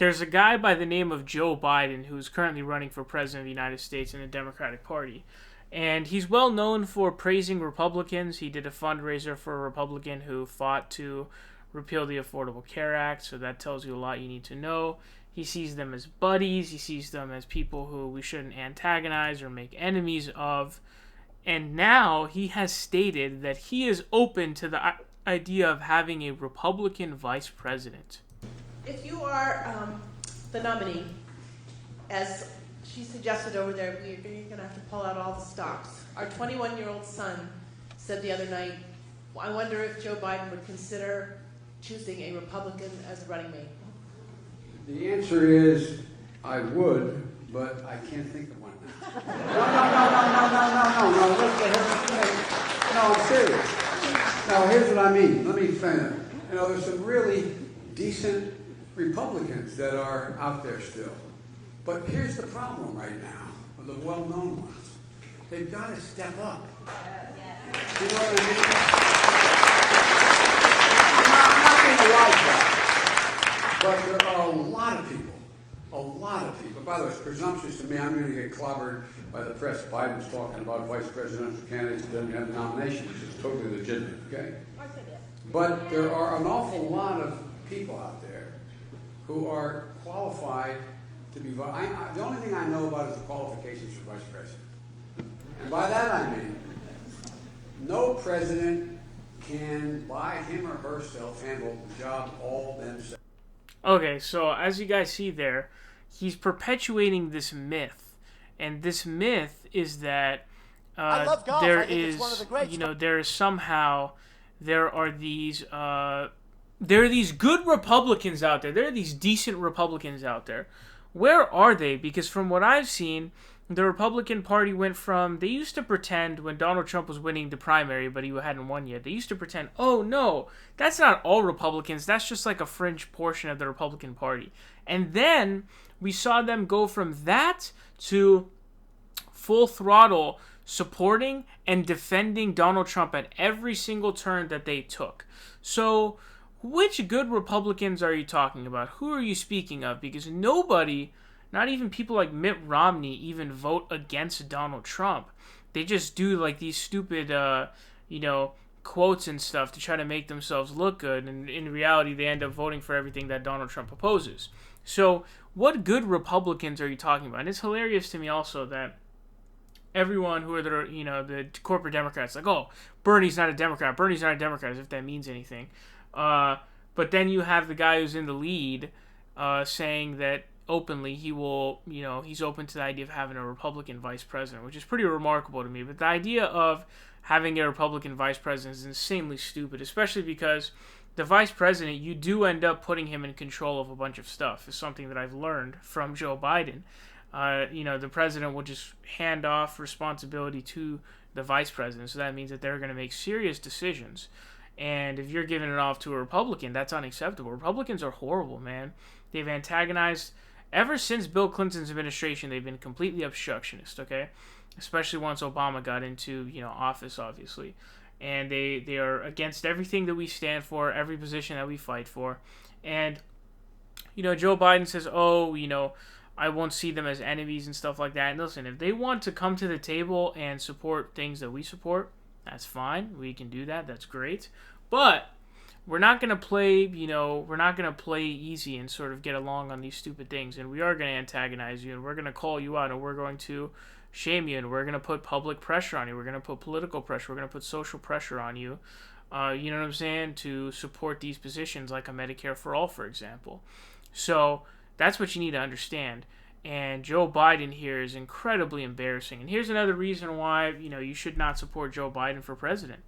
there's a guy by the name of Joe Biden who's currently running for president of the United States in the Democratic Party. And he's well known for praising Republicans. He did a fundraiser for a Republican who fought to repeal the Affordable Care Act, so that tells you a lot you need to know. He sees them as buddies. He sees them as people who we shouldn't antagonize or make enemies of. And now he has stated that he is open to the idea of having a Republican vice president. If you are the nominee, as she suggested over there, you're going to have to pull out all the stops. Our 21-year-old son said the other night, I wonder if Joe Biden would consider choosing a Republican as a running mate. The answer is, I would, but I can't think of one now. No, I'm serious. No, here's what I mean. Let me explain that. There's some really decent Republicans that are out there still. But here's the problem right now with the well-known ones. They've got to step up. You know what I mean? I'm not going to like that. But there are a lot of people. By the way, it's presumptuous to me. I'm going to get clobbered by the press. Biden's talking about vice presidential candidates who doesn't have the nomination, which is totally legitimate, okay? But there are an awful lot of people out there who are qualified to be vice. The only thing I know about is the qualifications for vice president. And by that I mean, no president can, by him or herself, handle the job all themselves. Okay, so as you guys see there, he's perpetuating this myth. And this myth is that there are these good Republicans out there. There are these decent Republicans out there. Where are they? Because from what I've seen, the Republican Party went from, they used to pretend when Donald Trump was winning the primary, but he hadn't won yet, they used to pretend, oh no, that's not all Republicans, that's just like a fringe portion of the Republican Party. And then we saw them go from that to full throttle supporting and defending Donald Trump at every single turn that they took. So, which good Republicans are you talking about? Who are you speaking of? Because nobody, not even people like Mitt Romney, even vote against Donald Trump. They just do like these stupid, quotes and stuff to try to make themselves look good. And in reality, they end up voting for everything that Donald Trump opposes. So, what good Republicans are you talking about? And it's hilarious to me also that everyone who are the corporate Democrats, like, oh, Bernie's not a Democrat, as if that means anything. But then you have the guy who's in the lead saying that openly he will, he's open to the idea of having a Republican vice president, which is pretty remarkable to me. But the idea of having a Republican vice president is insanely stupid, especially because the vice president, you do end up putting him in control of a bunch of stuff, is something that I've learned from Joe Biden. The president will just hand off responsibility to the vice president, so that means that they're going to make serious decisions. And if you're giving it off to a Republican, that's unacceptable. Republicans are horrible, man. They've antagonized, ever since Bill Clinton's administration, they've been completely obstructionist, okay? Especially once Obama got into, office, obviously. And they are against everything that we stand for, every position that we fight for. And, Joe Biden says, I won't see them as enemies and stuff like that. And listen, if they want to come to the table and support things that we support, that's fine. We can do that. That's great. But we're not going to play, play easy and sort of get along on these stupid things. And we are going to antagonize you, and we're going to call you out, and we're going to shame you, and we're going to put public pressure on you. We're going to put political pressure. We're going to put social pressure on you. You know what I'm saying? To support these positions like a Medicare for All, for example. So that's what you need to understand. And Joe Biden here is incredibly embarrassing. And here's another reason why, you should not support Joe Biden for president.